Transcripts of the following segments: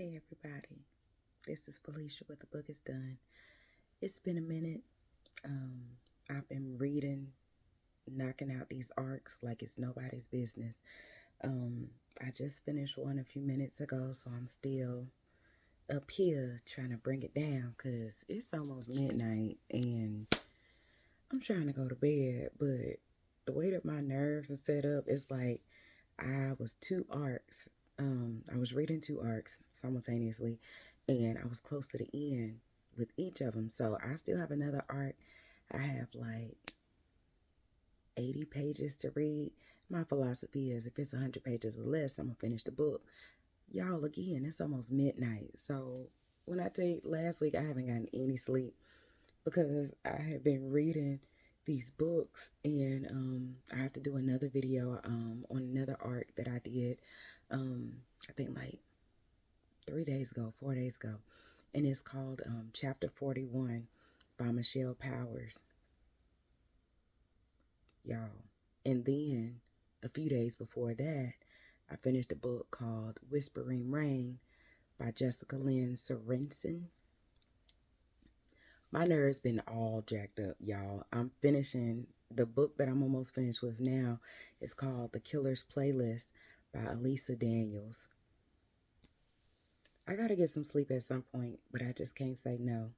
Hey everybody, this is Felicia with The Book is Done. It's been a minute. Um, I've been reading, knocking out these arcs like it's nobody's business. Um, I just finished one a few minutes ago, so I'm still up here trying to bring it down because it's almost midnight and I'm trying to go to bed, but the way that my nerves are set up, it's like I was two arcs. I was reading two arcs simultaneously, and I was close to the end with each of them. So I still have another arc. I have like 80 pages to read. My philosophy is if it's 100 pages or less, I'm going to finish the book. Y'all, again, it's almost midnight. So when I tell you last week, I haven't gotten any sleep because I have been reading these books, and I have to do another video on another arc that I did, I think like 3 days ago, 4 days ago, and it's called Chapter 41 by Michelle Powers, y'all. And then a few days before that, I finished a book called Whispering Rain by Jessica Lynn Sorensen. My nerves been all jacked up, y'all. I'm finishing the book that I'm almost finished with now. It's called The Killer's Playlist by Elisa Daniels. I gotta get some sleep at some point, but I just can't say no.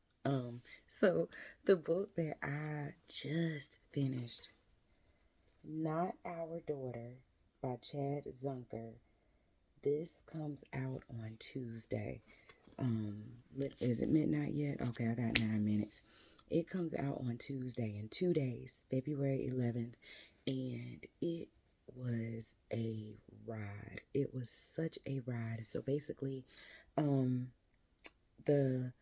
So the book that I just finished, Not Our Daughter by Chad Zunker. This comes out on Tuesday. Is it midnight yet? Okay, I got 9 minutes. It comes out on Tuesday in 2 days, February 11th, and it was a ride. It was such a ride. So basically, um, the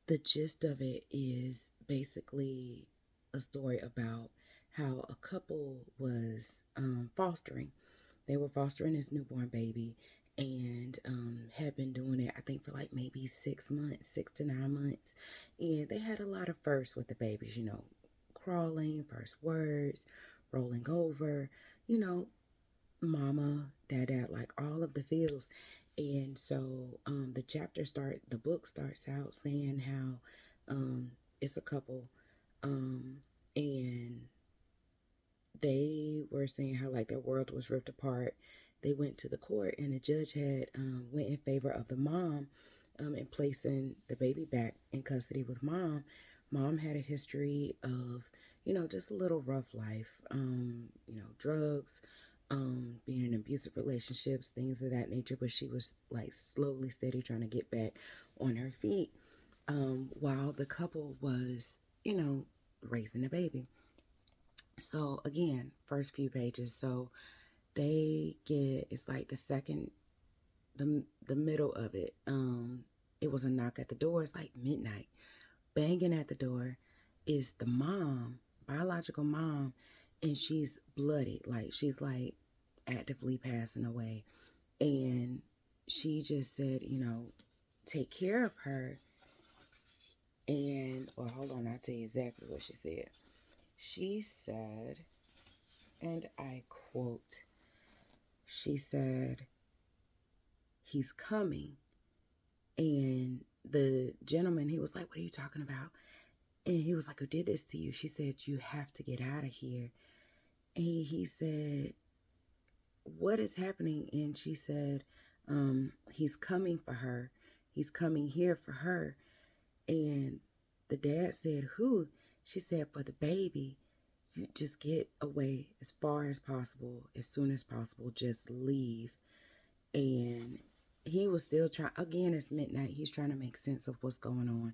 the gist of it is basically a story about how a couple was fostering. They were fostering this newborn baby and had been doing it, I think, for like maybe 6 months, 6 to 9 months. And they had a lot of firsts with the babies, crawling, first words, rolling over, you know, mama, dad, like all of the feels. And so the book starts out saying how it's a couple, um, and they were saying how like their world was ripped apart. They went to the court, and the judge had went in favor of the mom in placing the baby back in custody with mom. Mom had a history of, just a little rough life, drugs, being in abusive relationships, things of that nature. But she was like slowly, steady trying to get back on her feet while the couple was, raising a baby. So again, first few pages. So it's like the middle of it. It was a knock at the door. It's like midnight. Banging at the door is the mom, biological mom, and she's bloodied. Like she's like actively passing away. And she just said, take care of her. And, well, hold on, I'll tell you exactly what she said. She said, and I quote, she said, he's coming. And the gentleman, he was like, what are you talking about? And he was like, who did this to you? She said, you have to get out of here. And he said, what is happening? And she said, he's coming for her. He's coming here for her. And the dad said, who? She said, for the baby. You just get away as far as possible, as soon as possible. Just leave. And he was still trying. Again, it's midnight. He's trying to make sense of what's going on.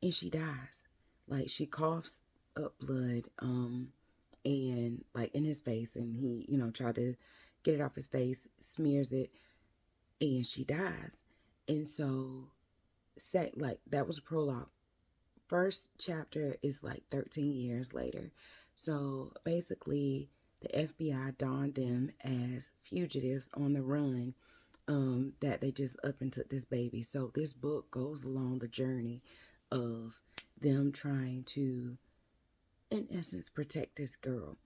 And she dies. Like, she coughs up blood, and like in his face. And he, tried to get it off his face, smears it, and she dies. And so, like, that was a prologue. First chapter is like 13 years later. So basically, the FBI donned them as fugitives on the run, that they just up and took this baby. So this book goes along the journey of them trying to, in essence, protect this girl.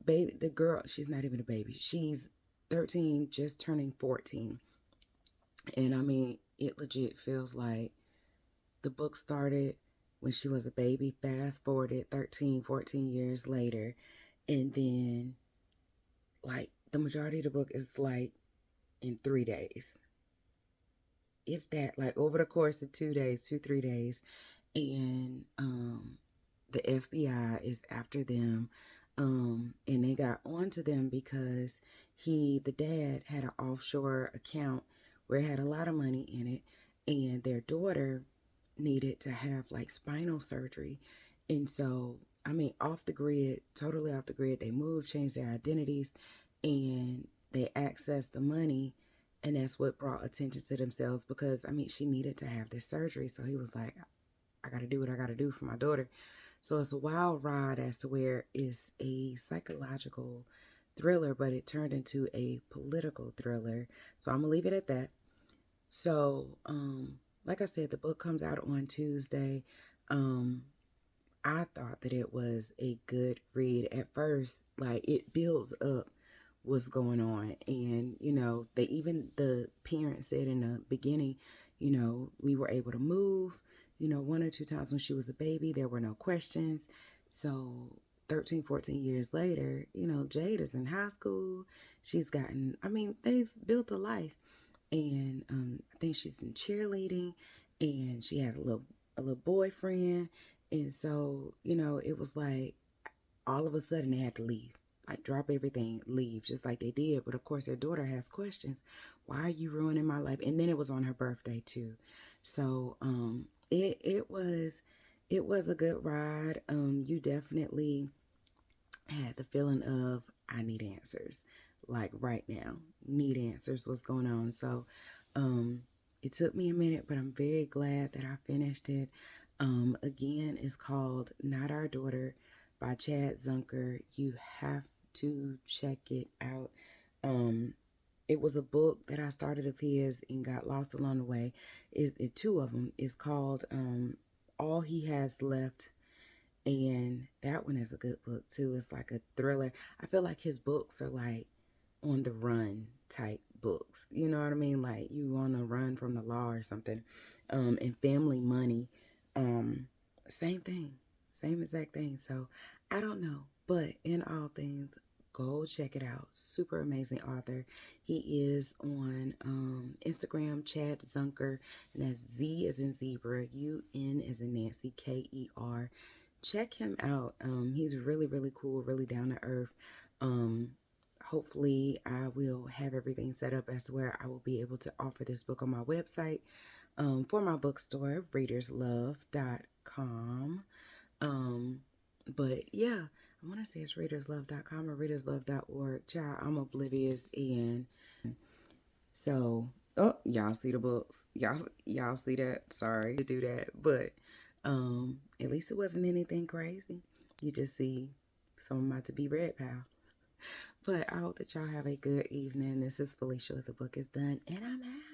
Baby, the girl, she's not even a baby. She's 13, just turning 14. And I mean, It legit feels like the book started when she was a baby, fast forwarded 13, 14 years later, and then like the majority of the book is like in 3 days. If that, like over the course of 2 days, 3 days, and the FBI is after them, and they got onto them because the dad had an offshore account where it had a lot of money in it, and their daughter needed to have like spinal surgery, and so I mean, off the grid, totally off the grid, they moved, changed their identities, and they accessed the money, and that's what brought attention to themselves because I mean, she needed to have this surgery, so he was like, I got to do what I got to do for my daughter. So it's a wild ride as to where it's a psychological thriller, but it turned into a political thriller. So I'm gonna leave it at that. So, like I said, the book comes out on Tuesday. Um, I thought that it was a good read at first. Like it builds up what's going on, and they even the parents said in the beginning, we were able to move. One or two times when she was a baby, there were no questions. So 13, 14 years later, Jade is in high school. She's gotten, I mean, they've built a life, and I think she's in cheerleading, and she has a little boyfriend, and so it was like all of a sudden they had to leave, like drop everything, leave, just like they did. But of course, their daughter has questions. Why are you ruining my life? And then it was on her birthday too, so it was a good ride. You definitely had the feeling of I need answers, like right now, need answers. What's going on? So, it took me a minute, but I'm very glad that I finished it. Again, it's called Not Our Daughter by Chad Zunker. You have to check it out. It was a book that I started of his and got lost along the way. Is two of them. It's called All He Has Left, and that one is a good book too. It's like a thriller. I feel like his books are like on the run type books. You know what I mean? Like you on the run from the law or something. And Family Money, same thing, same exact thing. So I don't know, but in all things, go check it out. Super amazing author. He is on Instagram, Chad Zunker, and that's Z as in zebra, UN as in Nancy, KER. Check him out. He's really, really cool, really down to earth. Hopefully I will have everything set up as to where I will be able to offer this book on my website, for my bookstore, readerslove.com. But yeah, I want to say it's readerslove.com or readerslove.org. Child, I'm oblivious. And so, oh, y'all see the books. Y'all see that. Sorry to do that. But at least it wasn't anything crazy. You just see some of my to be read, pal. But I hope that y'all have a good evening. This is Felicia with The Book Is Done, and I'm out.